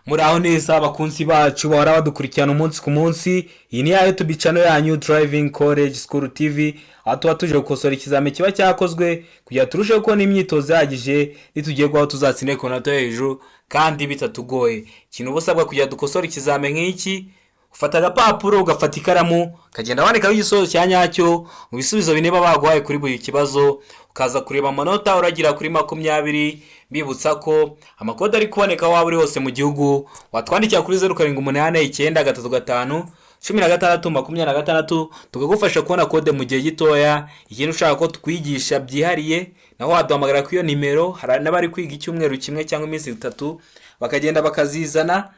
Muraho neza abakunzi bacu bahora badukurikirana umunsi ku munsi. Iyi ni ya YouTube channel yanyu Driving College School TV, aho tuba tuje gukosora ikizame kiba cyakozwe kugira turusheho kubona imyitozo ihagije nitugiye guhaho tuzatsinde ku manota hejuru kandi bitatugoye. Ikintu ubusabwa kugira dukosora ikizame nk'iki, ufata agapapuro ugafata ikaramu ukagenda wandikaho igisubizo cya nyacyo mu bisubizo bine baba baguhaye kuri buri kibazo, ukaza kureba amanota uragira kuri 20. Mbibutsa ko amakode ari kuboneka waba uri hose mu gihugu, watwandikira kuri 0788931626 tukagufasha kubona kode mu gihe gitoya. Ikintu ushaka ko tukwigisha byihariye naho waduhamagara kuri iyo nimero. Hari n'abari kwiga icyumweru kimwe cyangwa iminsi 3 bakagenda bakazizana.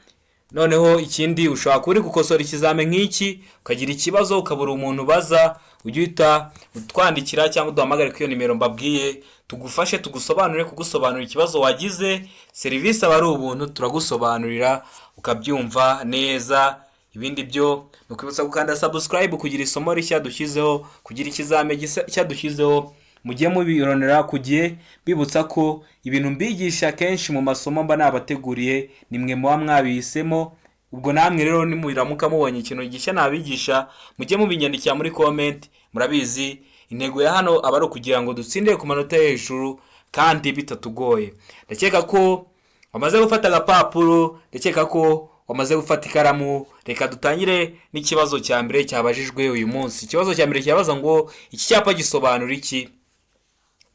Noneho ikindi ushobora kuba uri gukosora ikizame nk'iki ukagira ikibazo ukabura umuntu baza, ujye uhita utwandikira cyangwa uduhamagare kuri iyo nimero mbabwiye, tugufashe tugusobanurire kugusobanurira ikibazo wagize. Serivisi aba ari ubuntu, turagusobanurira ukabyumva neza. Ibindi byo nukwibutsa gukanda subscribe kugira isomo rishya dushyizeho, kugira ikizame gishya dushyizeho mujye mubironera kugiye. Bibutsa ko ibintu mbigisha kenshi mu masomo mba nabateguriye nimwe muba mwabihisemo. Ubwo namwe rero nimuramuka mubonye ikintu gishya nabigisha mujye mubinyandikira muri comment. Murabizi intego ya hano aba ari kugira ngo dutsinde ku manota hejuru kandi bitatugoye. Ndakeka ko wamaze gufata agapapuro, ndakeka ko wamaze gufata ikaramu. Reka dutangire n'ikibazo cya mbere cyabajijwe uyu munsi. Ikibazo cya mbere cyabaza ngo iki cyapa gisobanura iki?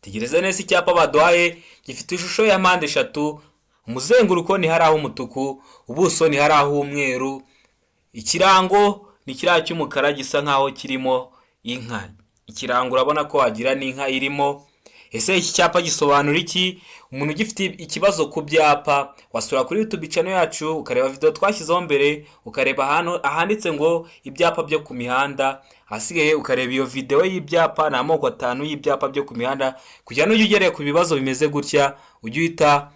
Tegereza neza icyapa baduhaye. Gifite ishusho ya mpande 3, umuzenguruko ni haraho umutuku, ubuso ni haraho umweru, ikirango ni kiriya cy'umukara gisa nkaho kirimo inka. Ikirango urabona ko wagira n'inka irimo. Ese iki cyapa gisobanura iki? Umuntu ugifite ikibazo ku byapa wasura kuri YouTube channel yacu ukareba video twashyizeho mbere, ukareba hano ahanditse ngo ibyapa byo ku mihanda, hasigaye ukareba iyo video y'ibyapa na amoko 5 y'ibyapa byo ku mihanda, kugira n'ujye ugereye ku bibazo bimeze gutya ujye uhita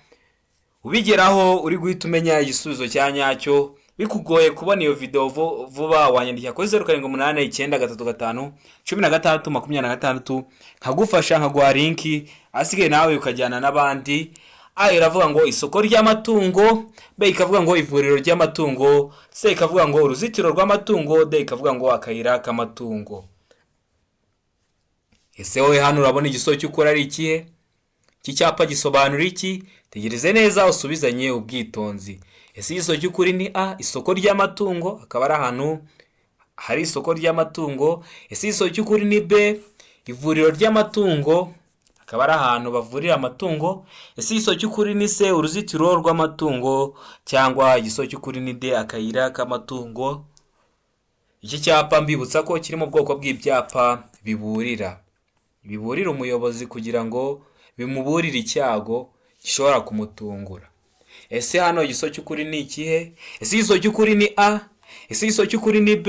ubigeraho uri guhita umenya igisubizo cya nyacyo. Bikugoye kubona iyo video vuba wanyandikira kuri 0788931626 nkagufasha nkaguha link, asigaye nawe ukajyana n'abandi. Iravuga ngo isoko ry'amatungo, B ikavuga ngo ivuriro ry'amatungo, C ikavuga ngo uruzitiro rw'amatungo, D ikavuga ngo akayira k'amatungo. Ese wowe hano urabona igisubizo cy'ukuri ari ikihe? Iki cyapa gisobanura iki? Tegereze neza usubizanye ubwitonzi. Ese igisubizo cy'ukuri ni A, isoko ry'amatungo, akaba ari ahantu hari isoko ry'amatungo. Ese igisubizo cy'ukuri ni B, ivuriro ry'amatungo, akaba ari ahantu bavurira amatungo. Ese igisubizo cy'ukuri ni C, uruzitiro rw'amatungo, cyangwa igisubizo cy'ukuri ni D, akayira k'amatungo. Iki cyapa mbibutsa ko kiri mu bwoko bw'ibyapa biburira umuyobozi kugira ngo bimuburire icyago gishobora kumutungura. Ese hano igisubizo cy'ukuri ni ikihe? Ese igisubizo cy'ukuri ni A, ese igisubizo cy'ukuri ni B,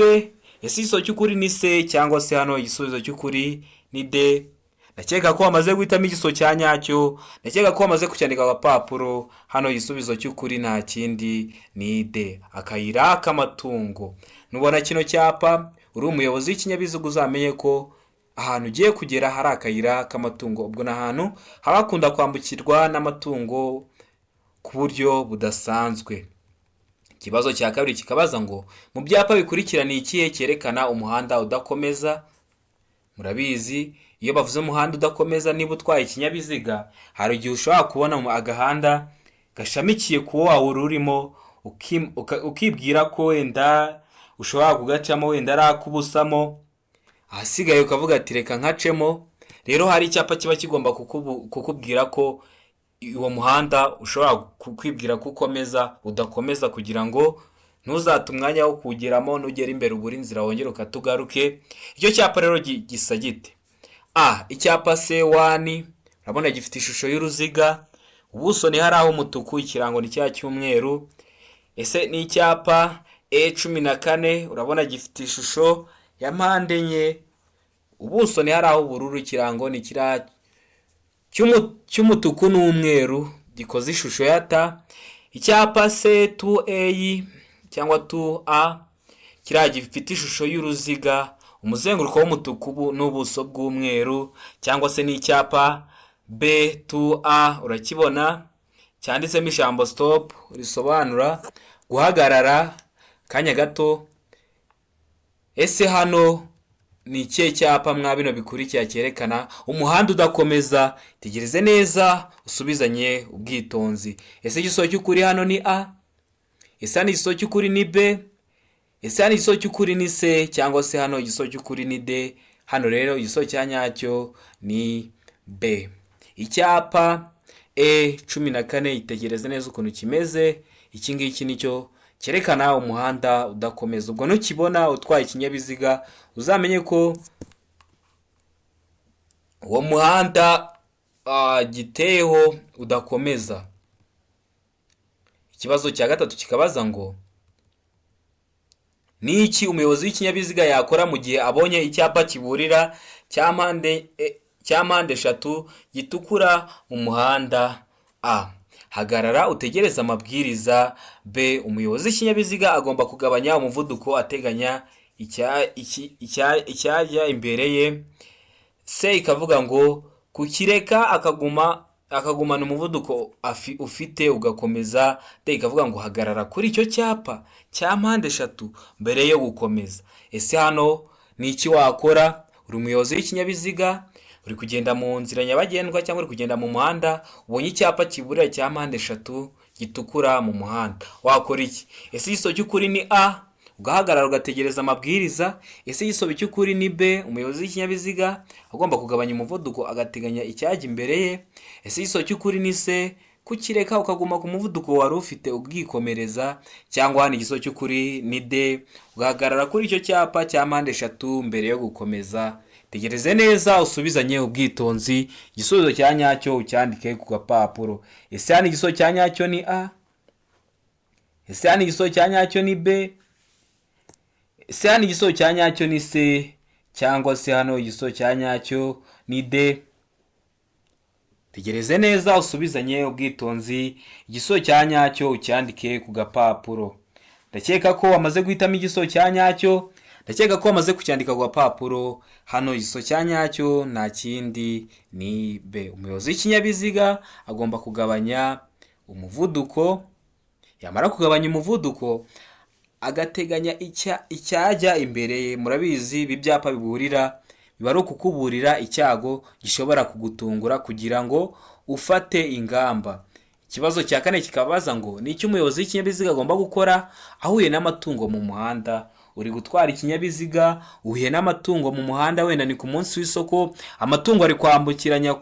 ese igisubizo cy'ukuri ni C, cyangwa se hano igisubizo cy'ukuri ni D? Ndakeka ko wamaze guhitamo igisubizo cya nyacyo, ndakeka ko wamaze kucyandika agapapuro. Hano igisubizo cy'ukuri nta kindi ni D, akayira k'amatungo. Nubona kino cyapa uri umuyobozi w'ikinyabiziga uzamenye ko ahantu ugiye kugera hari akayira k'amatungo. Ubwo na ahantu habakunda kwambukirwa n'amatungo ku buryo budasanzwe. Ikibazo cya kabiri kikabaza ngo mu byapa bikurikira ni ikihe cyerekana umuhanda udakomeza? Murabizi iyo bavuze umuhanda udakomeza, niba utwaye ikinyabiziga hari igihe ushobora kubona agahanda gashamikiye ku wawe urimo, ukibwira ko wenda ushobora kugacamo wenda ari akubusamo, ahasigaye ukavuga ati reka nkacemo. Rero hari icyapa kiba kigomba kukubwira ko uwo muhanda ushobora kwibwira ko ukomeza udakomeza, kugira ngo ntuzate umwanya wo kugeramo, nugera imbere ubura inzira wongera ukatugaruke. Icyo cyapa rero gisa gite? A, icyapa C1 urabona gifite ishusho y'uruziga, ubuso ni haraho umutuku, ikirango ni cya cy'umweru. Ese ni icyapa E14 urabona gifite ishusho ya mpande enye, ubuso ni haraho ubururu, ikirango ni kira cy'umutuku n'umweru gikoze ishusho ya T. Icyapa C2A cyangwa 2A kiriya gifite ishusho y'uruziga, umuzenguruko w'umutuku n'ubuso bw'umweru. Cyangwa se ni icyapa B2A urakibona cyanditsemo ijambo stop risobanura guhagarara kanya gato. Ese hano ni ikihe cyapa mwa bino bikurikira cyerekana umuhanda udakomeza? Tegereze neza usubizanye ubwitonzi. Ese igisozo cy'ukuri hano ni A? Ese hano igisozo cy'ukuri ni B? Ese hano igisozo cy'ukuri ni C? Cyangwa se hano igisozo cy'ukuri ni D? Hano rero igisozo cya nyacyo ni B. Icyapa E14, itegereze neza ukuntu kimeze. Iki ngiki nicyo cyerekana umuhanda udakomeza. Ubwo nukibona utwaye ikinyabiziga uzamenye ko uwo muhanda giteyeho udakomeza. Ikibazo cya gatatu kikabaza ngo ni iki umuyobozi w'ikinyabiziga yakora mu gihe abonye icyapa kiburira cya mpande eshatu gitukura mu muhanda A? Hagarara utegereze amabwiriza. B, umuyobozi w'ikinyabiziga agomba kugabanya umuvuduko ateganya icyajya imbere ye. C, ikavuga ngo kukireka akagumana umuvuduko ufite ugakomeza. D, ikavuga ngo hagarara kuri icyo cyapa cya mpande eshatu mbere yo gukomeza. Ese hano ni iki wakora? Uri umuyobozi w'ikinyabiziga, uri kugenda mu nzira nyabagendwa cyangwa uri kugenda mu muhanda, ubonye icyapa kiburira cya mpande eshatu gitukura mu muhanda, wakora iki? Ese igisozo cy'ukuri ni A, ugahagarara ugategereza amabwiriza. Ese igisozo cy'ukuri ni B, umuyobozi w'ikinyabiziga agomba kugabanya umuvuduko agateganya icyajya imbere ye. Ese igisozo cy'ukuri ni C, kukireka ukaguma ku muvuduko wari ufite ubwikomereza. Cyangwa hano igisozo cy'ukuri ni D, ugahagarara kuri icyo cyapa cya mpande eshatu mbere yo gukomeza. Tegereze neza usubizanye ubwitonzi. Igisubizo cya nyacyo ucyandike ku gapapuro. Ese hano igisozo cya nyacyo ni A? Ese hano igisozo cya nyacyo ni B? Ese hano igisozo cya nyacyo ni C? Cyangwa se hano igisozo cya nyacyo ni D? Tegereze neza usubizanye ubwitonzi. Igisozo cya nyacyo ucyandike ku gapapuro. Ndakeka ko wamaze guhitamo igisozo cya nyacyo. Ndakeka ko wamaze kucyandika ku gapapuro. Hano igisozo cya nyacyo nta kindi ni B. Umuyobozi w'ikinyabiziga agomba kugabanya umuvuduko. Yamara kugabanya umuvuduko agateganya icyajya imbere ye. Murabizi ibi byapa biburira biba ari ukukuburira icyago gishobora kugutungura kugira ngo ufate ingamba. Ikibazo cya kane kikabaza ngo ni iki umuyobozi w'ikinyabiziga agomba gukora ahuye n'amatungo mu muhanda? Uri gutwara ikinyabiziga uhuye n'amatungo mu muhanda, wenda ni ku munsi w'isoko, amatungo ari kwambukiranya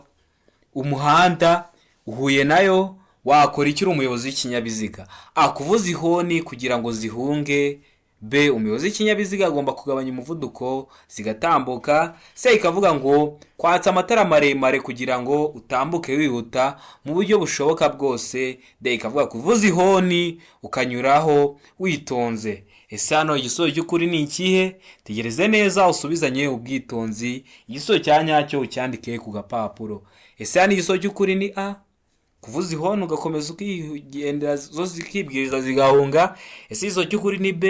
umuhanda, uhuye nayo, wakora iki uri umuyobozi w'ikinyabiziga? A, kuvuza ihoni kugira ngo zihunge. B, umuyobozi w'ikinyabiziga agomba kugabanya umuvuduko zigatambuka. C, ikavuga ngo kwatsa amatara maremare kugira ngo utambuke wihuta mu buryo bushoboka bwose. D, ikavuga kuvuza ihoni ukanyuraho witonze. Ese hano igisubizo cy'ukuri ni ikihe? Tegereze neza usubizanye ubwitonzi. Igisubizo cya nyacyo ucyandike ku gapapuro. Ese hano igisubizo cy'ukuri ni A, kuvuza ihoni ugakomeza ukigendera zo zikibwiriza zigahunga. Ese igisubizo cy'ukuri ni B?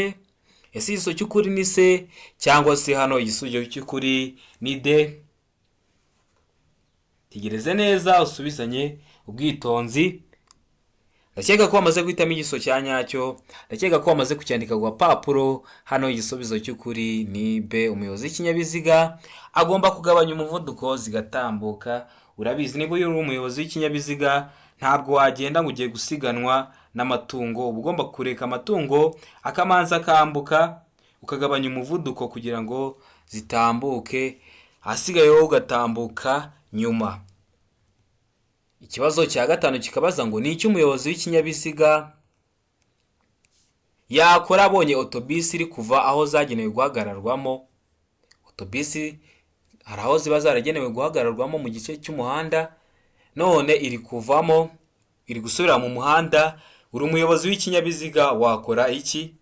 Ese igisubizo cy'ukuri ni C? Cyangwa se hano igisubizo cy'ukuri ni D? Tegereze neza usubizanye ubwitonzi. Ndakeka ko wamaze guhitamo igisubizo cya nyacyo. Ndakeka ko wamaze kucyandika ku gapapuro. Hano igisubizo cy'ukuri ni B, umuyobozi w'ikinyabiziga agomba kugabanya umuvuduko zigatambuka. Urabizi niba uri umuyobozi w'ikinyabiziga ntabwo wagenda ngo ugiye gusiganwa n'amatungo. Uba ugomba kureka amatungo akamanza akambuka, ukagabanya umuvuduko kugira ngo zitambuke, ahasigaye wowe ugatambuka nyuma. Ikibazo cya gatanu kikabaza ngo ni iki umuyobozi w'ikinyabiziga yakora abonye otobisi iri kuva aho zagenewe guhagararwamo. Otobisi hari aho ziba zaragenewe guhagararwamo mu gice cy'umuhanda, none iri kuvamo, iri gusubira mu muhanda. Uri umuyobozi w'ikinyabiziga wakora iki?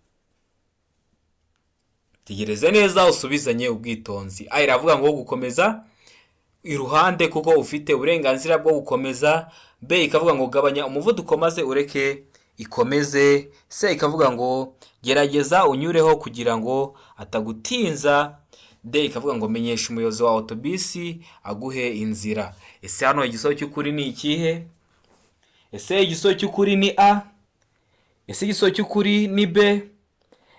Tegereze neza usubizanye ubwitonzi. A, iravuga ngo gukomeza iruhande kuko ufite uburenganzira bwo gukomeza. B, ikavuga ngo gabanya umuvuduko maze ureke ikomeze. C, ikavuga ngo gerageza unyureho kugira ngo atagutinza. D, ikavuga ngo menyesha umuyobozi wa otobisi aguhe inzira. Ese hano igisubizo cy'ukuri ni ikihe? ese igisobanuro cy'ukuri ni A? Ese igisobanuro cy'ukuri ni B?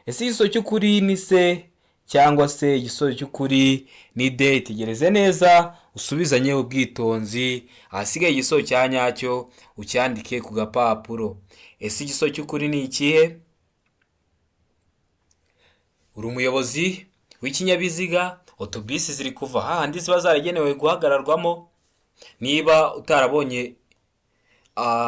Ese igisobanuro cy'ukuri ni C? Cyangwa se igisobanuro cy'ukuri ni D? Itegereze neza usubizanye ubwitonzi, ahasigaye igisobanuro cya nyacyo ucyandike ku gapapuro. Ese igisobanuro cy'ukuri ni ikihe? Uri umuyobozi w'ikinyabiziga, otobisi ziri kuva hahandi ziba zaragenewe guhagararwamo. Niba utarabonye,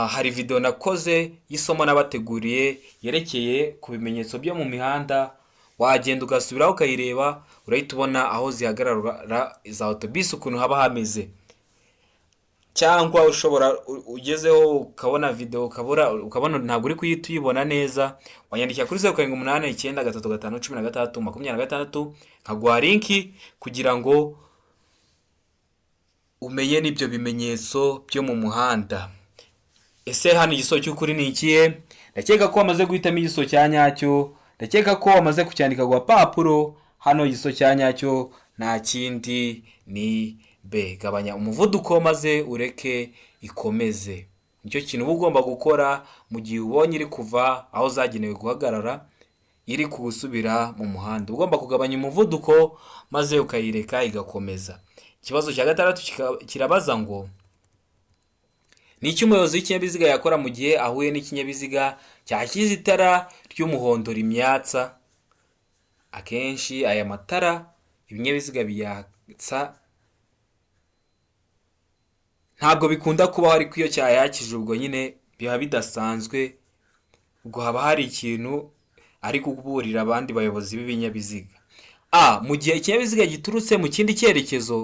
hari video nakoze y'isomo nabateguriye yerekeye ku bimenyetso byo mu mihanda, wagenda ugasubiraho ukayireba, urahita ubona aho zihagarara za otobisi ukuntu haba hameze. Cyangwa ushobora ugezeho ukabona video ukabona ntabwo uri kuyita uyibona neza, wanyandikira kuri 0789351626 nkaguha linki kugira ngo umenye n'ibyo bimenyetso byo mu muhanda. Ese hano igisobanuro cy'ukuri ni ikihe? Ndakeka ko wamaze guhitamo igisobanuro cya nyacyo, ndakeka ko wamaze kucyandika ku gapapuro. Hano igisobanuro cya nyacyo nta kindi ni B. Gabanya umuvuduko maze ureke ikomeze. Nicyo kintu uba ugomba gukora mu gihe ubonye iri kuva aho zagenewe guhagarara, iri gusubira mu muhanda. Ugomba kugabanya umuvuduko maze ukayireka igakomeza. Ikibazo cya gatandatu kirabaza ngo ni iki umuyobozi w'ikinyabiziga yakora mu gihe ahuye n'ikinyabiziga cyashyize itara ry'umuhondo rimyatsa? Akenshi aya matara ibinyabiziga biyatsa ntabwo bikunda kubaho, ariko iyo cyayakije ubwo nyine biba bidasanzwe, ubwo haba hari ikintu ari kuburira abandi bayobozi b'ibinyabiziga. A. Mu gihe ikinyabiziga giturutse mu kindi cyerekezo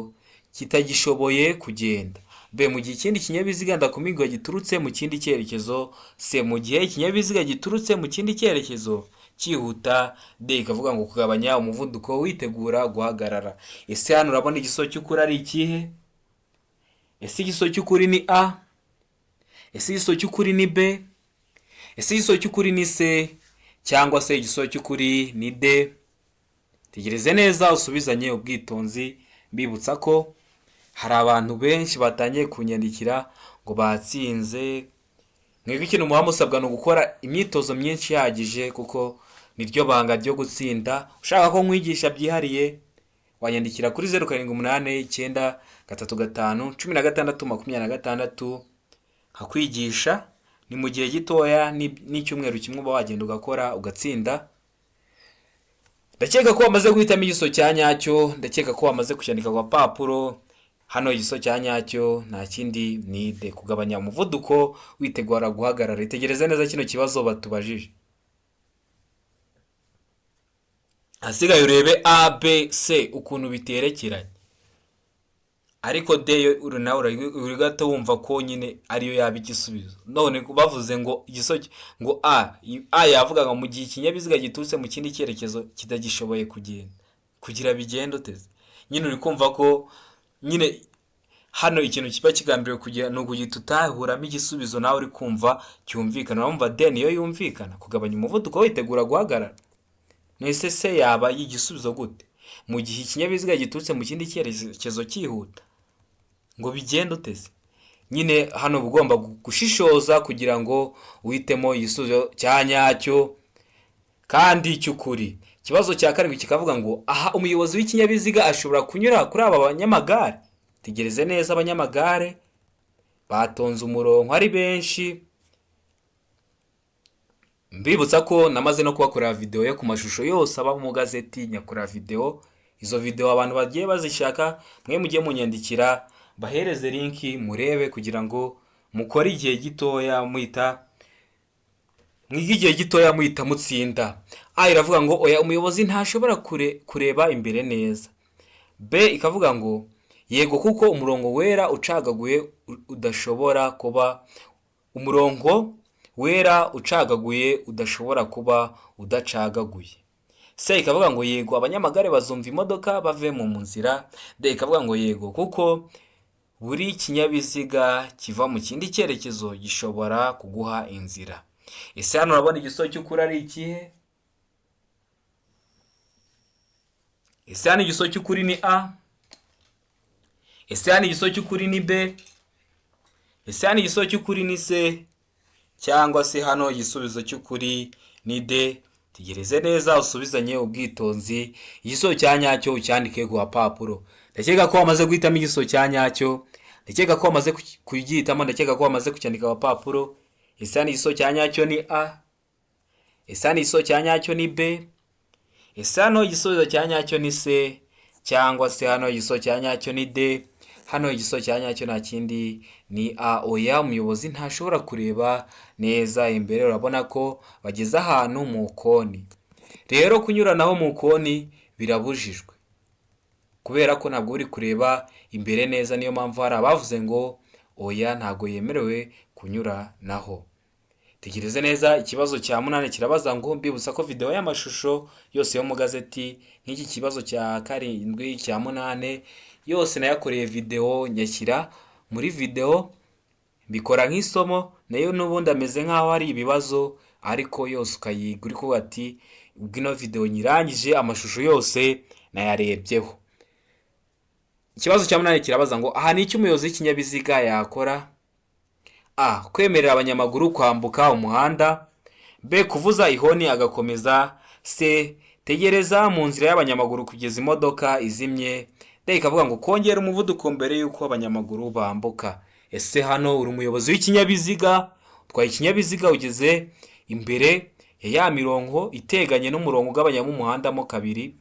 kitagishoboye kugenda. B. Mu gihe ikindi kinyabiziga ndakumirwa giturutse mu kindi cyerekezo. C. Mu gihe ikinyabiziga giturutse mu kindi cyerekezo cyihuta. D. Ikavuga ngo kugabanya umuvuduko witegura guhagarara. Ese hano urabona igisobanuro cy'ukuri ari ikihe? Ese igisobanuro cy'ukuri ni A? Ese igisobanuro cy'ukuri ni B? Ese igisobanuro cy'ukuri ni C? Cyangwa se igisobanuro cy'ukuri ni D? Tegereze neza usubizanye ubwitonzi, mbibutsa ko hari abantu benshi batangiye kunyandikira ngo batsinze. Mwebwe ikintu muba musabwa ni ugukora imyitozo myinshi ihagije, kuko niryo banga ryo gutsinda. Ushaka ko nkwigisha byihariye wanyandikira kuri 0789351626 nkakwigisha. Ni mu gihe gitoya, n'icyumweru kimwe uba wagenda ugakora ugatsinda. Ndakeka ko wamaze guhitamo igisobanuro cya nyacyo, ndakeka ko wamaze kucyandika ku gapapuro. Hano igisobanuro cya nyacyo nta kindi ni D. Kugabanya umuvuduko witegura guhagarara. Itegereze neza kino kibazo batubajije, hasigaye urebe A, B, C ukuntu biterekeranye, ariko D yo uri gato wumva ko nyine ariyo yaba igisubizo. None bavuze ngo igisobanuro ngo A yavuga ngo mu gihe ikinyabiziga giturutse mu kindi cyerekezo kitagishoboye kugenda, kugira bigende uteze. Nyine uri kumva ko nyine hano ikintu kiba kigambiriwe kugira ni ukugita utahuramo igisubizo nawe uri kumva cyumvikana. Urumva D niyo yumvikana, kugabanya umuvuduko witegura guhagarara. Nese se yaba y'igisubizo gute mu gihe ikinyabiziga giturutse mu kindi cyerekezo cyihuta? Ngo bigende uteze. Nyine hano ugomba gushishoza kugira ngo uhitemo igisubizo cya nyacyo kandi cy'ukuri. Ikibazo cya karindwi kikavuga ngo aha umuyobozi w'ikinyabiziga ashobora kunyura kuri aba banyamagare. Tegereze neza, abanyamagare batonze umurongo ari benshi. Mbibutsa ko namaze no kubakorera video yo ku mashusho yose aba mu gazeti nyakora video. Izo video abantu bagiye bazishaka mwe mugiye munyandikira bahereze linki murebe, kugira ngo mukore igihe gitoya muhita mutsinda. A iravuga ngo oya umuyobozi ntashobora kureba imbere neza. B ikavuga ngo yego kuko umurongo wera ucagaguye udashobora kuba udacagaguye. C ikavuga ngo yego abanyamagare bazumva imodoka bave mu nzira. D ikavuga ngo yego kuko buri kinyabiziga kiva mu kindi cyerekezo gishobora kuguha inzira. Ese hano urabona igisobanuro cy'ukuri ari ikihe? Ese hano igisobanuro cy'ukuri ni A? Ese hano igisobanuro cy'ukuri ni B? ese hano igisubizo cy'ukuri ni C cyangwa se hano igisubizo cy'ukuri ni D? Tegereze neza usubizanye ubwitonzi, igisubizo cya nyacyo ucyandike ku gapapuro. Ndakeka ko wamaze guhitamo igisubizo cya nyacyo, ndakeka ko wamaze kugihitamo, ndakeka ko wamaze kucyandika ku gapapuro. Ese hano igisubizo cya nyacyo ni A? Ese hano igisubizo cya nyacyo ni B? Ese hano igisubizo cya nyacyo ni C cyangwa se hano igisubizo cya nyacyo ni D? Hano igisubizo cya nyacyo nta kindi ni A. Oya, umuyobozi ntashobora kureba neza imbere, urabona ko bageze ahantu mu koni. Rero kunyuranaho mu koni birabujijwe kubera ko ntabwo uri kureba imbere neza, niyo mpamvu hari abavuze ngo oya ntabwo yemerewe kunyuranaho. Tegereze neza, ikibazo cya 8 kirabaza ngo mbibutsa ko video y'amashusho yose yo mu gazeti nk'iki kibazo cya 7 cya 8 yose nayakoreye video nyashyira muri video mbikora nk'isomo, nayo n'ubundi ameze nk'aho ari ibibazo ariko yose ukayiga uri kuvuga ati ubwino video nyirangije amashusho yose nayarebyeho. Ikibazo cya 8 kirabaza ngo aha ni icyo umuyobozi w'ikinyabiziga yakora: A. Kwemerera abanyamaguru kwambuka umuhanda. B. Kuvuza ihoni agakomeza. C. Tegereza mu nzira y'abanyamaguru kugeza imodoka izimye. D. Ikavuga ngo kongera umuvuduko mbere y'uko abanyamaguru bambuka. Ese hano uri umuyobozi w'ikinyabiziga, utwaye ikinyabiziga ugeze imbere ya mirongo iteganye n'umurongo ugabanyamo umuhanda mo kabiri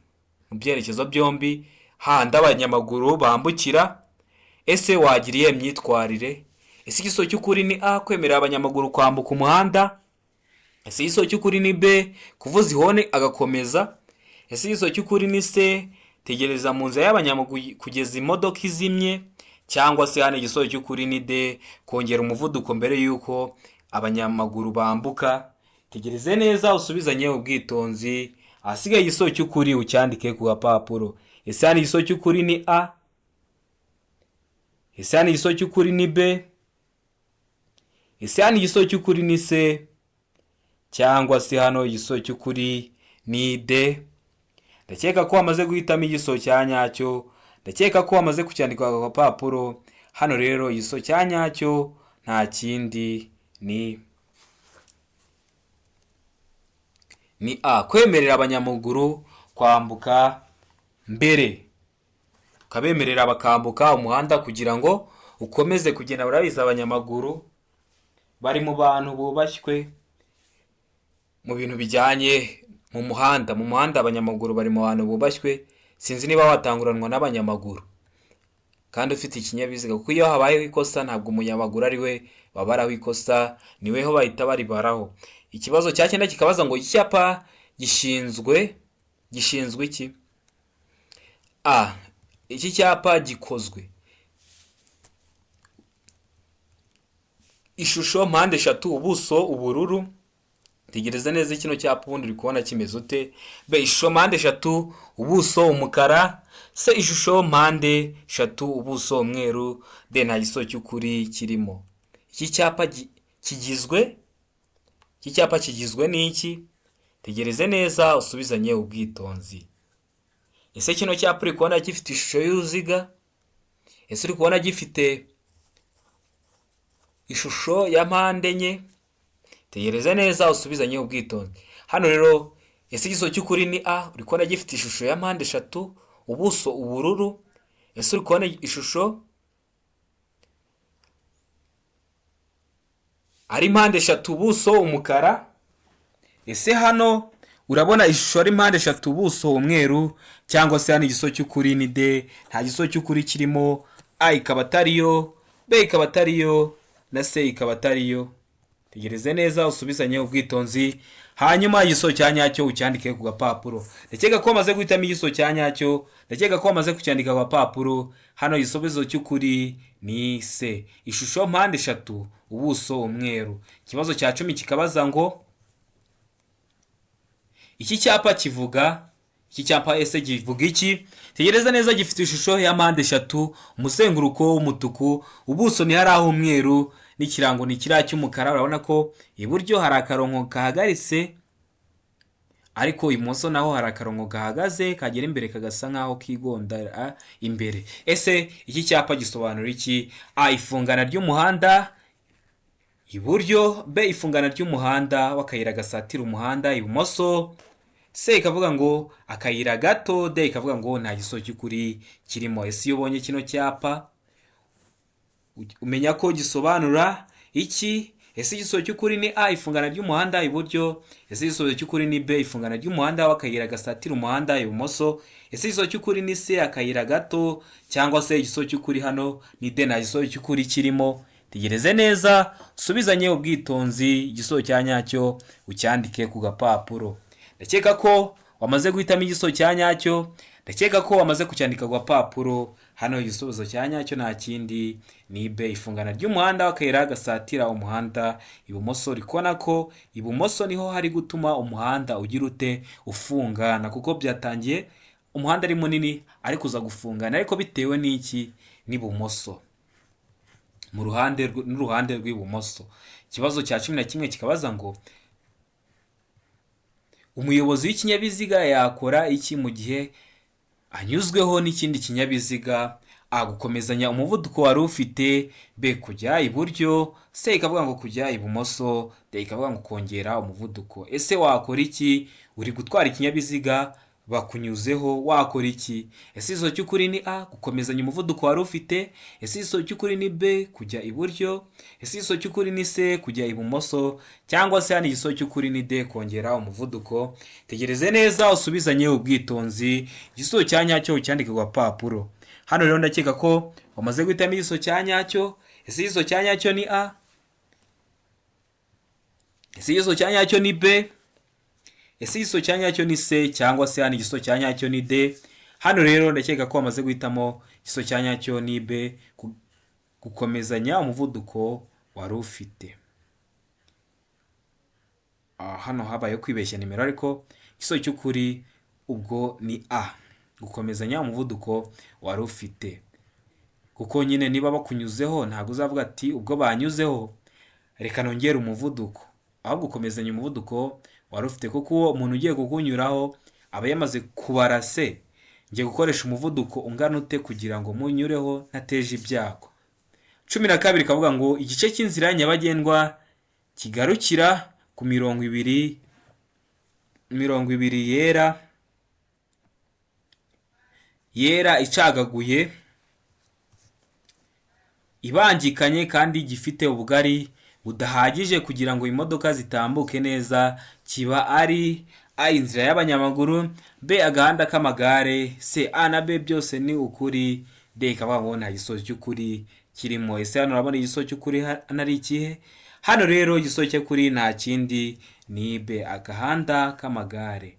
mu byerekezo byombi handi abanyamaguru bambukira. Ese wagiriye imyitwarire? Ese igisubizo cy'ukuri ni A. Kwemerera abanyamaguru kwambuka umuhanda. Ese igisubizo cy'ukuri ni B. Kuvuza ihoni agakomeza. Ese igisubizo cy'ukuri ni C. Tegereza mu nzira y'abanyamaguru kugeza imodoka izimye. Cyangwa se hano igisubizo cy'ukuri ni D. Kongera umuvuduko mbere y'uko abanyamaguru bambuka. Tegereze neza usubizanye ubwitonzi, ahasigaye igisubizo cy'ukuri ucyandike ku gapapuro. Ese hano igisubizo cy'ukuri ni A? Ese hano igisubizo cy'ukuri ni B? Ese hano igisubizo cy'ukuri ni C cyangwa se hano igisubizo cy'ukuri ni D? Ndakeka ko wamaze guhitamo igisubizo cya nyacyo, ndakeka ko wamaze kucyandika ku gapapuro. Hano rero igisubizo cya nyacyo nta kindi ni A. Kwemerera abanyamaguru kwambuka mbere, ukabemerera bakambuka umuhanda kugira ngo ukomeze kugenda. Urabizi abanyamaguru bari mu bantu bubashywe mu bintu bijyanye mu muhanda abanyamaguru bari mu bantu bubashywe. Sinzi niba watanguranwa n'abanyamaguru kandi ufite ikinyabiziga, kuko iyo habayeho ikosa ntabwo umunyamaguru ari we babaraho ikosa, niweho bahita baribaraho. Ikibazo cya 9 kikabaza ngo icyapa gishinzwe iki? A. Iki cyapa gikozwe ishusho mpande eshatu, ubuso ubururu. Tegereza neza kino cyapa ubundi uri kubona kimeze ute. B. Ishusho mpande eshatu, ubuso umukara. C. Ishusho mpande eshatu, ubuso umweru. D. Nta gisubizo cy'ukuri kirimo. Iki cyapa kigizwe n'iki? Tegereze neza usubizanye ubwitonzi. Ese kino cyapa uri kubona gifite ishusho y'uruziga? Ese uri kubona gifite ishusho ya mpande enye? Tegereza neza usubizanye ubwitonzi. Hano rero ese igisubizo cy'ukuri ni A. Uri kubona gifite ishusho ya mpande eshatu, ubuso ubururu. Ese uri kubona ishusho ari mpande eshatu, ubuso umukara. Ese hano urabona ishusho ari mpande eshatu, ubuso umweru, cyangwa se hano igisubizo cy'ukuri ni D. Nta gisubizo cy'ukuri kirimo. A ikaba atariyo, B ikaba atariyo, na C ikaba atariyo. Tegereze neza usubizanye ubwitonzi, hanyuma igisubizo cya nyacyo ucyandike ku gapapuro. Ndakeka ko wamaze guhitamo igisubizo cya nyacyo, ndakeka ko wamaze kucyandika ku gapapuro. Hano igisubizo cy'ukuri ni C. Ishusho mpande eshatu, ubuso umweru. Ikibazo cya 10 kikabaza ngo iki cyapa ese kivuga iki? Tegereza neza, gifite ishusho ya mpande eshatu, umusenguruko w'umutuku, ubuso ni hari aho umweru, n'ikirango ni kiriya cy'umukara. Urabona ko iburyo hari akarongo kahagaritse, ariko ibumoso naho hari akarongo gahagaze kagera imbere kagasa nkaho kigonda imbere. Ese iki cyapa gisobanura iki? A. Ifungana ry'umuhanda. iburyo, b ifungana ry'umuhanda w'akayira gasatira umuhanda ibumoso, c ikavuga ngo akayira gato, d ikavuga ngo nta gisozi cy'ukuri kirimo. Ese iyo ubonye kino cyapa umenya ko gisobanura iki? Ese igisozi cy'ukuri ni a ifungana ry'umuhanda iburyo, ese igisozi cy'ukuri ni b ifungana ry'umuhanda w'akayira gasatira umuhanda ibumoso, ese igisozi cy'ukuri ni c akayira gato, cyangwa se igisozi cy'ukuri hano ni d nta gisozi cy'ukuri kirimo? Tegereze neza usubizanye ubwitonzi, igisozi cya nyacyo ucyandike ku gapapuro. Ndakeka ko wamaze guhitamo igisozi cya nyacyo, ndakeka ko wamaze kucyandika ku gapapuro. Hano igisubizo cya nyacyo nta kindi ni b ifungana ry'umuhanda w'akayira gasatira umuhanda ibumoso. Rikona ko ibumoso niho hari gutuma umuhanda ugira ute ufungana, kuko byatangiye umuhanda ari munini ari kuza gufungana, ariko bitewe n'iki? N'ibumoso, n'uruhande rw'ibumoso. Ikibazo cya 11 kikabaza ngo umuyobozi w'ikinyabiziga yakora iki mu gihe anyuzweho n'ikindi kinyabiziga? a gukomezanya umuvuduko wari ufite, b kujya iburyo, c ikavuga ngo kujya ibumoso, d ikavuga ngo kongera umuvuduko. Ese wakora iki? Uri gutwara ikinyabiziga bakunyuzeho, wakora iki? Ese igisozi cy'ukuri ni a gukomezanya umuvuduko wari ufite, ese igisozi cy'ukuri ni b kujya iburyo, ese igisozi cy'ukuri ni c kujya ibumoso, cyangwa se hano igisozi cy'ukuri ni d kongera umuvuduko? Tegereze neza usubizanye ubwitonzi, igisozi cya nyacyo ucyandike ku gapapuro. Hano rero ndakeka ko wamaze guhitamo igisozi cya nyacyo. Ese igisozi cya nyacyo ni a, ese igisozi cya nyacyo ni b, ese igisozi cya nyacyo ni c, cyangwa se hano igisozi cya nyacyo ni d? Hano rero ndakeka ko wamaze guhitamo igisozi cya nyacyo ni b, gukomezanya umuvuduko wari ufite. Hano habaye kwibeshya nimero, ariko igisozi cy'ukuri ubwo ni a, gukomezanya umuvuduko wari ufite. Kuko nyine niba bakunyuzeho ntabwo uzavuga ati ubwo banyuzeho reka nongere umuvuduko, ahubwo gukomezanya umuvuduko wari ufite, kuko uwo umuntu ugiye kukunyuraho aba yamaze kubara se ngiye gukoresha umuvuduko ungana ute kugira ngo munyureho ntateje ibyago. 12 kavuga ngo igice cy'inzira nyabagendwa kigarukira ku mirongo ibiri yera icagaguye ibangikanye kandi gifite ubugari budahagije kugira ngo imodoka zitambuke neza, kiba ari a inzira y'abanyamaguru, b agahanda k'amagare, c a na b byose ni ukuri, d ikavuga ngo nta gisozi cy'ukuri kirimo. Ese hano urabona igisozi cy'ukuri hano ari ikihe? Hano rero igisozi cy'ukuri nta kindi ni b agahanda k'amagare.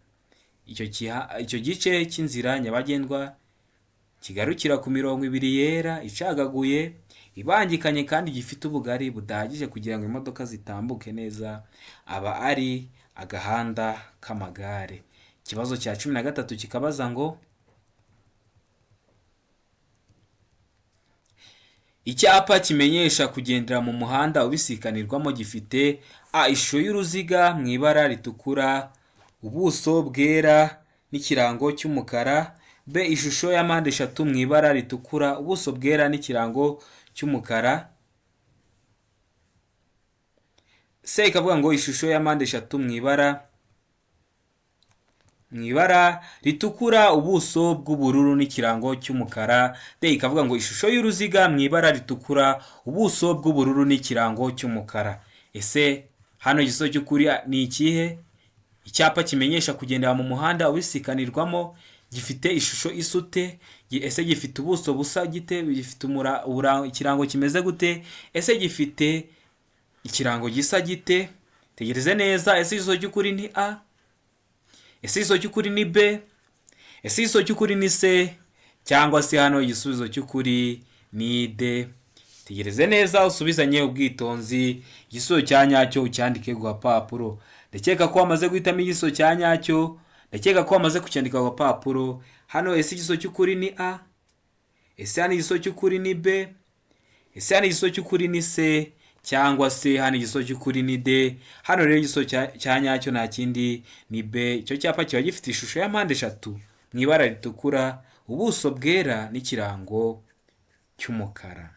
Icyo gice cy'inzira nyabagendwa kigarukira ku mirongo ibiri yera icagaguye ibangikanye kandi gifite ubugari budahagije kugira ngo imodoka zitambuke neza, aba ari agahanda k'amagare. Ikibazo cya 13 kikabaza ngo icyapa kimenyesha kugendera mu muhanda ubisikanirwamo gifite a ishusho y'uruziga mu ibara ritukura, ubuso bwera n'ikirango cy'umukara, b ishusho ya mpande eshatu mu ibara ritukura, ubuso bwera n'ikirango cy'umukara, c ikavuga ngo ishusho ya mpande eshatu mu ibara ritukura, ubuso bw'ubururu n'ikirango cy'umukara, d ikavuga ngo ishusho y'uruziga mu ibara ritukura, ubuso bw'ubururu n'ikirango cy'umukara. Ese hano igisozi cy'ukuri ni ikihe? Icyapa kimenyesha kugendera mu muhanda ubisikanirwamo gifite ishusho isute, ese gifite ubuso busa gite, gifite ikirango kimeze gute, ese gifite ikirango gisa gite? Tegereze neza. Ese igisozi cy'ukuri ni a, ese igisozi cy'ukuri ni b, ese igisozi cy'ukuri ni c, cyangwa se hano igisubizo cy'ukuri ni d? Tegereze neza usubizanye ubwitonzi, igisubizo cya nyacyo ucyandike ku gapapuro. Ndakeka ko wamaze guhitamo igisubizo cya nyacyo, ndakeka ko wamaze kucyandika ku gapapuro. Hano ese igisubizo cy'ukuri ni a, ese hano igisubizo cy'ukuri ni b, ese hano igisubizo cy'ukuri ni c, cyangwa se hano igisubizo cy'ukuri ni d? Hano rero igisubizo cya nyacyo nta kindi ni b. Icyo cyapa kiba gifite ishusho ya mpande eshatu mu ibara ritukura, ubuso bwera n'ikirango cy'umukara.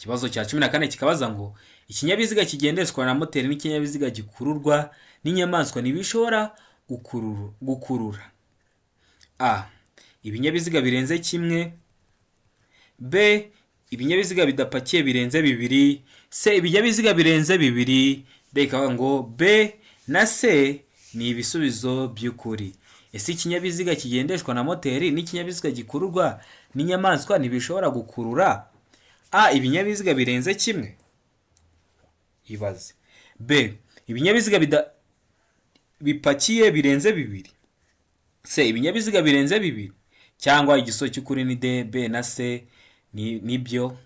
Ikibazo cya 14 kikabaza ngo ikinyabiziga kigendeshwa na moteri n'ikinyabiziga gikururwa n'inyamaswa ntibishobora gukurura. A. Ibinyabiziga birenze kimwe. B. Ibinyabiziga bidapakiye birenze 2. C. Ibinyabiziga birenze 2. D. Ikavuga ngo B na C ni ibisubizo by'ukuri. Ese ikinyabiziga kigendeshwa na moteri n'ikinyabiziga gikururwa n'inyamaswa ntibishobora gukurura? A. Ibinyabiziga birenze kimwe. Ibaze. B. Ibinyabiziga bipakiye birenze 2. C. Ibinyabiziga birenze 2. Cyangwa igisubizo cy'ukuri ni D. B na C nibyo.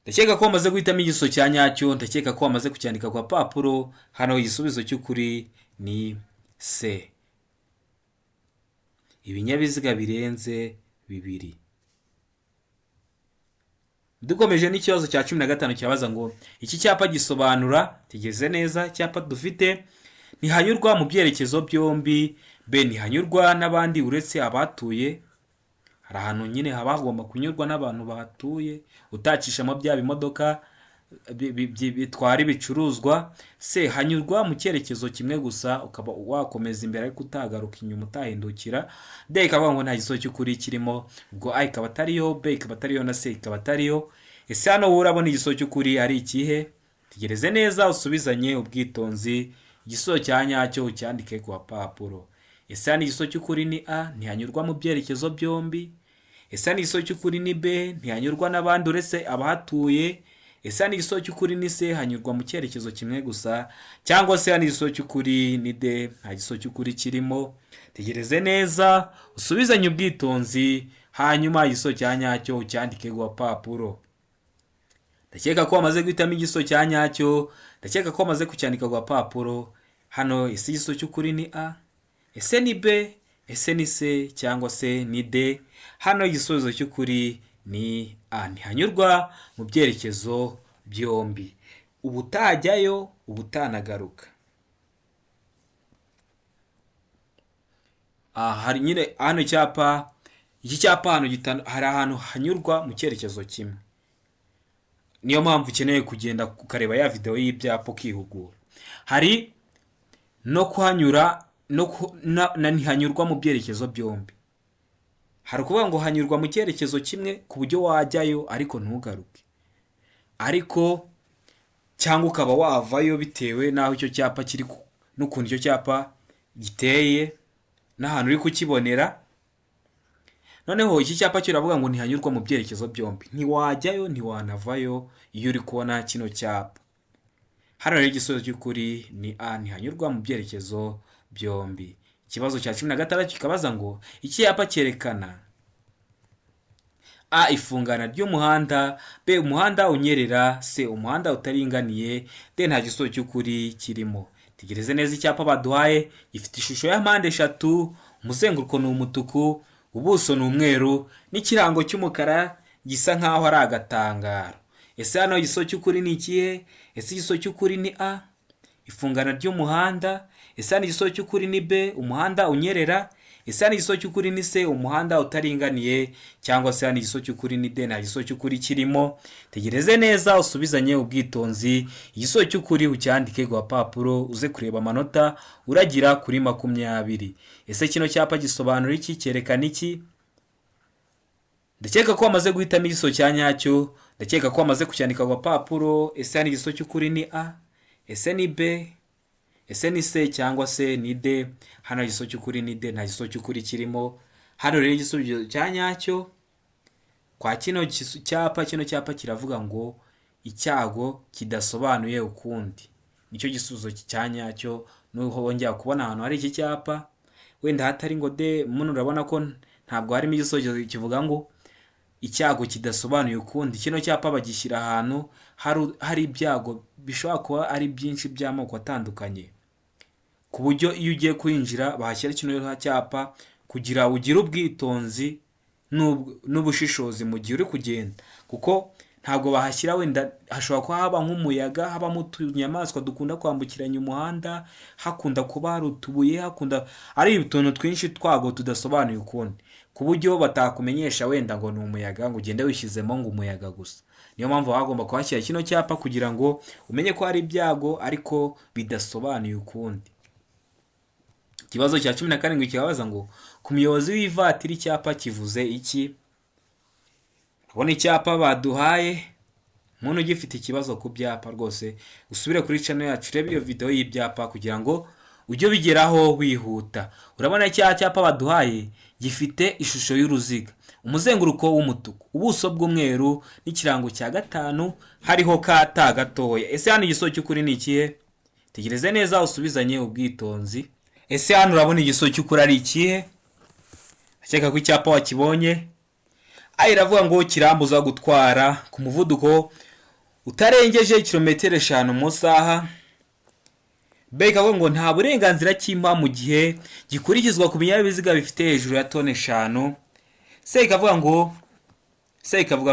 Ndakeka ko wamaze guhitamo igisubizo cya nyacyo. Ndakeka ko wamaze kucyandika kwa papuro. Hano igisubizo cy'ukuri ni C. Ibinyabiziga birenze 2. Dukomeje n'ikibazo cya 15 cyabaza ngo iki cyapa gisobanura. Tigeze neza. Icyapa dufite ntihanyurwa mu byerekezo byombi. B. Ntihanyurwa n'abandi uretse abatuye. Hari ahantu nyine haba hagomba kunyurwa n'abantu bahatuye utacishamo bya bimodoka bitwara ibicuruzwa. C. Hanyurwa mu cyerekezo kimwe gusa ukaba wakomeza imbere ariko utagaruka inyuma utahindukira. D. Ikavuga ngo nta gisubizo cy'ukuri kirimo. Ubwo A ikaba atariyo, B ikaba atariyo na C ikaba atariyo. Ese hano wowe urabona igisubizo cy'ukuri ari ikihe? Tegereze neza usubizanye ubwitonzi. Igisubizo cya nyacyo ucyandike ku papuro. Ese hano igisubizo cy'ukuri ni A. Ntihanyurwa mu byerekezo byombi. Ese hano igisubizo cy'ukuri ni B. Ntihanyurwa n'abandi uretse abahatuye. Ese hano igisubizo cy'ukuri ni C. Hanyurwa mu cyerekezo kimwe gusa. Cyangwa se hano igisubizo cy'ukuri ni D. Nta gisubizo cy'ukuri kirimo. Tegereze neza usubizanye ubwitonzi hanyuma igisubizo cya nyacyo ucyandike ku papuro. Ndakeka ko wamaze guhitamo igisubizo cya nyacyo. Ndakeka ko wamaze kucyandika ku papuro. Hano ese igisubizo cy'ukuri ni A. Ese ni B. Ese ni C cyangwa se ni D. Hano igisubizo cy'ukuri ni A. Ntihanyurwa mu byerekezo byombi. Ubutajyayo ubutanagaruka. Hari nyine hano cyapa. Iki cyapa hano hari ahantu hanyurwa mu cyerekezo kimwe. Niyo mpamvu ukeneye kugenda ukareba ya video y'ibyapa ukihugura. Hari no kuhanyura ntihanyurwa mu byerekezo byombi. Hari kuvuga ngo hanyurwa mu cyerekezo kimwe ku buryo wajyayo ariko ntugaruke. Ariko cyangwa ukaba wavayo bitewe n'aho icyo cyapa kiri n'ukuntu icyo cyapa giteye n'ahantu uri kukibonera. Noneho iki cyapa kiravuga ngo ntihanyurwa mu byerekezo byombi. Ntiwajyayo ntiwanavayo iyo uri kubona kino cyapa. Hano rero igisubizo cy'ukuri ni A. Ntihanyurwa mu byerekezo byombi. Ikibazo cya 16 kikabaza ngo iki cyapa cyerekana A. Ifungana ry'umuhanda. B. Umuhanda unyerera. C. Umuhanda utaringaniye. D. Nta gisubizo cy'ukuri kirimo. Tegereze neza icyapa baduhaye. Gifite ishusho ya mpande 3. Umuzenguruko ni umutuku. Ubuso ni umweru. N'ikirango cy'umukara gisa nkaho ari agatangaro. Ese hano igisubizo cy'ukuri ni ikihe? Ese igisubizo cy'ukuri ni A. Ifungana ry'umuhanda. Ese hano igisubizo cy'ukuri ni B. Umuhanda unyerera. Ese hano igisubizo cy'ukuri ni C. Umuhanda utaringaniye. Cyangwa se hano igisubizo cy'ukuri ni D. Nta gisubizo cy'ukuri kirimo. Tegereze neza usubizanye ubwitonzi. Igisubizo cy'ukuri ucyandike ku papuro uze kureba amanota uragira kuri 20. Ese kino cyapa gisobanura iki? Cyerekana iki? Ndakeka ko wamaze guhitamo igisubizo cya nyacyo. Ndakeka ko wamaze kucyandika ku papuro. Ese hano igisubizo cy'ukuri ni A. Ese ni B. Ese ni C cyangwa se ni D. Hano igisubizo cy'ukuri ni D. Nta gisubizo cy'ukuri kirimo. Hano rero igisubizo cya nyacyo kwa kino cyapa kiravuga ngo icyago kidasobanuye ukundi. Nicyo gisubizo cya nyacyo. Nuho wongera kubona ahantu hari iki cyapa wenda hatari ngo D. Muno urabona ko ntabwo harimo igisubizo kivuga ngo icyago kidasobanuye ukundi. Kino cyapa bagishyira ahantu hari ibyago bishobora kuba ari byinshi by'amoko atandukanye, ku buryo iyo ugiye kwinjira bahashyira kino cyapa kugira ugire ubwitonzi n'ubushishozi mu gihe uri kugenda, kuko ntabwo bahashyira wenda hashobora kuba haba nk'umuyaga, habamo utunyamaswa dukunda kwambukiranya umuhanda, hakunda kuba hari utubuye, hakunda ari utuntu twinshi twago tudasobanuye ukundi, ku ku buryo batakumenyesha wenda ngo ni umuyaga ngo ugende wishyizemo ngo umuyaga gusa. Niyo mpamvu hagomba kuhashyira kino cyapa kugira ngo umenye ko hari ibyago ariko bidasobanuye ukundi. Ikibazo cya 17 kirabaza ngo ku muyobozi w'ivatiri icyapa kivuze iki? Urabona icyapa baduhaye, umuntu ugifite ikibazo ku byapa rwose usubire kuri channel yacu urebe iyo video y'ibyapa kugira ngo ujye bigeraho wihuta. Urabona cya cyapa baduhaye gifite ishusho y'uruziga, umuzenguruko w'umutuku, ubuso bw'umweru n'ikirango cya 5 hariho kata gatoya. Ese hano igisozo cy'ukuri ni ikihe? Tegereze neza usubizanye ubwitonzi. Ese hano urabona igisozo cy'ukuri ari ikihe? Akeka ko icyapa wakibonye. Iravuga ngo kirambuza gutwara ku muvuduko utarengeje kilometero 5 mu saha. B ikavuga ngo nta burenganzira kimpa mu gihe gikurikizwa ku binyabiziga bifite hejuru ya tone 5. C ikavuga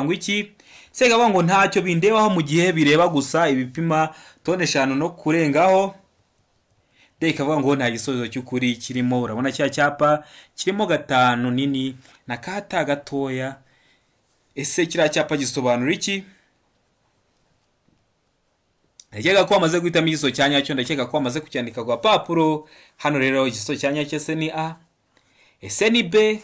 ngo iki? C ikavuga ngo ntacyo bindebaho mu gihe bireba gusa ibipima tone 5 no kurengaho. D ikavuga ngo nta gisozo cy'ukuri kirimo. Urabona cya cyapa kirimo 5 nini na kata gatoya. Ese kiriya cyapa gisobanura iki? Ndakeka ko wamaze guhitamo igisozo cya nyacyo, ndakeka ko wamaze kucyandika ku papuro. Hano rero igisozo cya nyacyo ese ni A, ese ni B,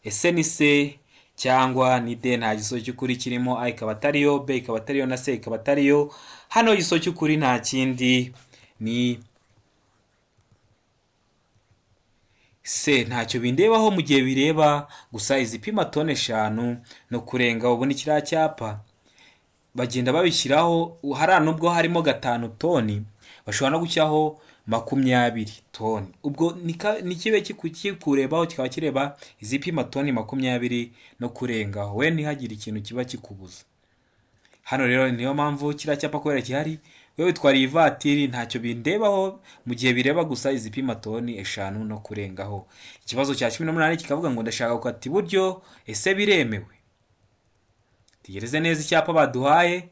ese ni C cyangwa ni D? Nta gisozo cy'ukuri kirimo. A ikaba atariyo, B ikaba atariyo na C ikaba atariyo. Hano igisozo cy'ukuri nta kindi ni C. Ntacyo bindebaho mu gihe bireba gusa izipima tone 5 no kurenga. Ubona kiriya cyapa bagenda babishyiraho, hari nubwo harimo 5 toni bashobora no gushyiraho 20 toni. Ubwo ni kibe kikurebaho kikaba kireba izipima toni 20 no kurenga. We ntihagire ikintu kiba kikubuza. Hano rero niyo mpamvu kiriya cyapa kubera gihari, wewe twari ivatiri ntacyo bindebaho mu gihe bireba gusa izipima toni 5 no kurengaho. Ikibazo cya 18 kikavuga ngo ndashaka gukata iburyo, ese biremewe? Tegereze neza icyapa baduhaye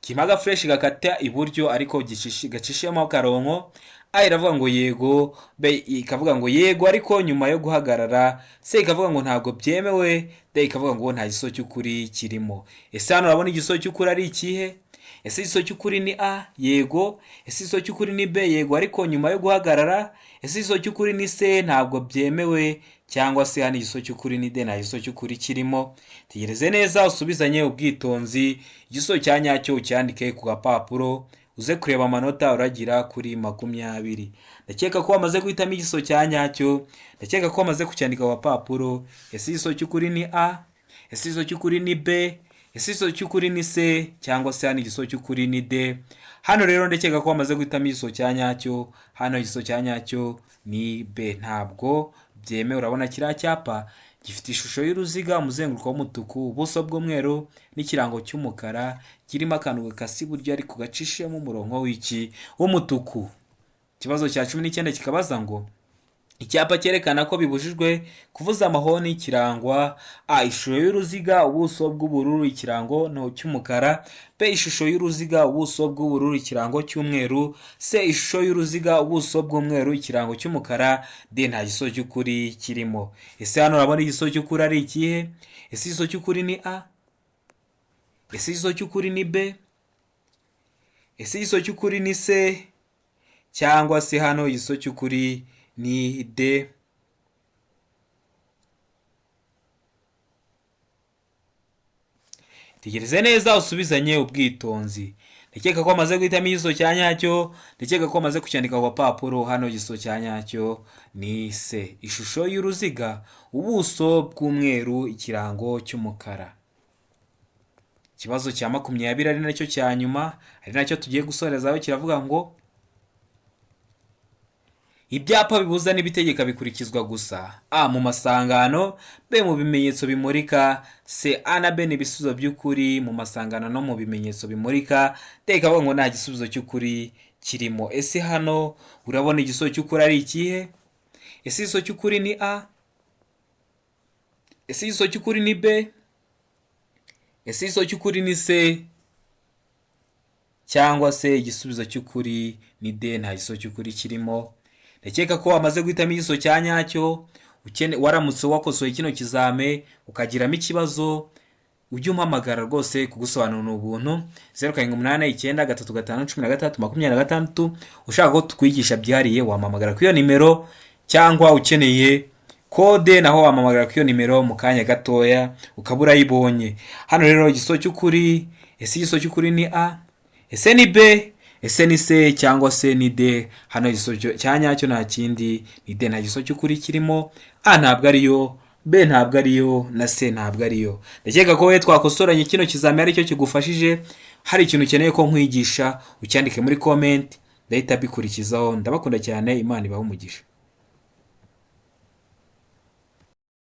kimaga fresh gakata iburyo ariko gacishemo akaronko. A iravuga ngo yego, B ikavuga ngo yego ariko nyuma yo guhagarara. C ikavuga ngo ntabwo byemewe, D ikavuga ngo nta gisozo cy'ukuri kirimo. Ese hano urabona igisozo cy'ukuri ari ikihe? Ese igisozo cy'ukuri ni A, yego. Ese igisozo cy'ukuri ni B, yego ariko nyuma yo guhagarara. Ese igisozo cy'ukuri ni C, ntabwo byemewe. Cyangwa se hano igisozo cy'ukuri ni D, nta gisozo cy'ukuri kirimo. Tegereze neza usubizanye ubwitonzi. Igisozo cya nyacyo ucyandike ku gapapuro, uze kureba amanota uragira kuri 20. Ndakeka ko wamaze guhitamo igisozo cya nyacyo, ndakeka ko wamaze kucyandika ku gapapuro. Ese igisozo cy'ukuri ni A, ese igisozo cy'ukuri ni B, ese igisozo cy'ukuri ni C cyangwa se hano igisozo cy'ukuri ni D? Hano rero ndakeka ko wamaze guhitamo igisozo cya nyacyo. Hano igisozo cya nyacyo ni B, ntabwo byemewe. Urabona kiriya cyapa gifite ishusho y'uruziga, umuzenguruko w'umutuku, ubuso bw'umweru n'ikirango cy'umukara kirimo akantu gakasi buryo ariko gacishemo umurongo w'umutuku. Ikibazo cya 19 kikabaza ngo icyapa cyerekana ko bibujijwe kuvuza amahoni kirangwa: A ishusho y'uruziga, ubuso bw'ubururu, ikirango no cy'umukara. B ishusho y'uruziga, ubuso bw'ubururu, ikirango cy'umweru. C ishusho y'uruziga, ubuso bw'umweru, ikirango cy'umukara. D nta gisozo cy'ukuri kirimo. Ese hano urabona igisozo cy'ukuri ari ikihe? Ese igisozo cy'ukuri ni A, ese igisozo cy'ukuri ni B, ese igisozo cy'ukuri ni C cyangwa se hano igisozo cy'ukuri ni D? Tegereze neza usubizanye ubwitonzi. Ndakeka ko wamaze guhitamo igisozo cya nyacyo, ndakeka ko wamaze kucyandika ku gapapuro. Hano igisozo cya nyacyo ni C, ishusho y'uruziga, ubuso bw'umweru, ikirango cy'umukara. Ikibazo cya 20 ari nacyo cya nyuma, ari nacyo tugiye gusorezaho, kiravuga ngo ibyapa bibuza n'ibitegeka bikurikizwa gusa: A mu masangano, B mu bimenyetso bimurika, C A na B ni ibisubizo by'ukuri mu masangano no mu bimenyetso bimurika. D ikavuga ngo nta gisubizo cy'ukuri kirimo. Ese hano urabona igisozo cy'ukuri ari ikihe? Ese igisozo cy'ukuri ni A, ese igisozo cy'ukuri ni B, ese igisozo cy'ukuri ni C cyangwa se igisubizo cy'ukuri ni D? Nta gisozo cy'ukuri kirimo. Ndakeka ko wamaze guhitamo igisozo cya nyacyo, waramutse wakosoye kino kizame ukagiramo ikibazo, ujye umpamagara rwose kugusobanurira ubuntu. 0788 ushaka ko tukwigisha byihariye wampamagara kuri iyo nimero, cyangwa ukeneye kode naho wampamagara kuri iyo nimero mu kanya gatoya ukaba urayibonye. Hano rero igisozo cy'ukuri, ese igisozo cy'ukuri ni A, ese ni B, ese ni C cyangwa se ni D? Hano igisozo cya nyacyo nta kindi ni D. Nta gisozo cy'ukuri kirimo. A ntabwo ariyo, B ntabwo ariyo, na C ntabwo ariyo. Ndakeka ko we twakosoranye kino kizami ari cyo kigufashije. Hari ikintu ukeneye ko nkwigisha ucyandike muri comment, ndahita bikurikizaho. Ndabakunda cyane, Imana ibahe umugisha.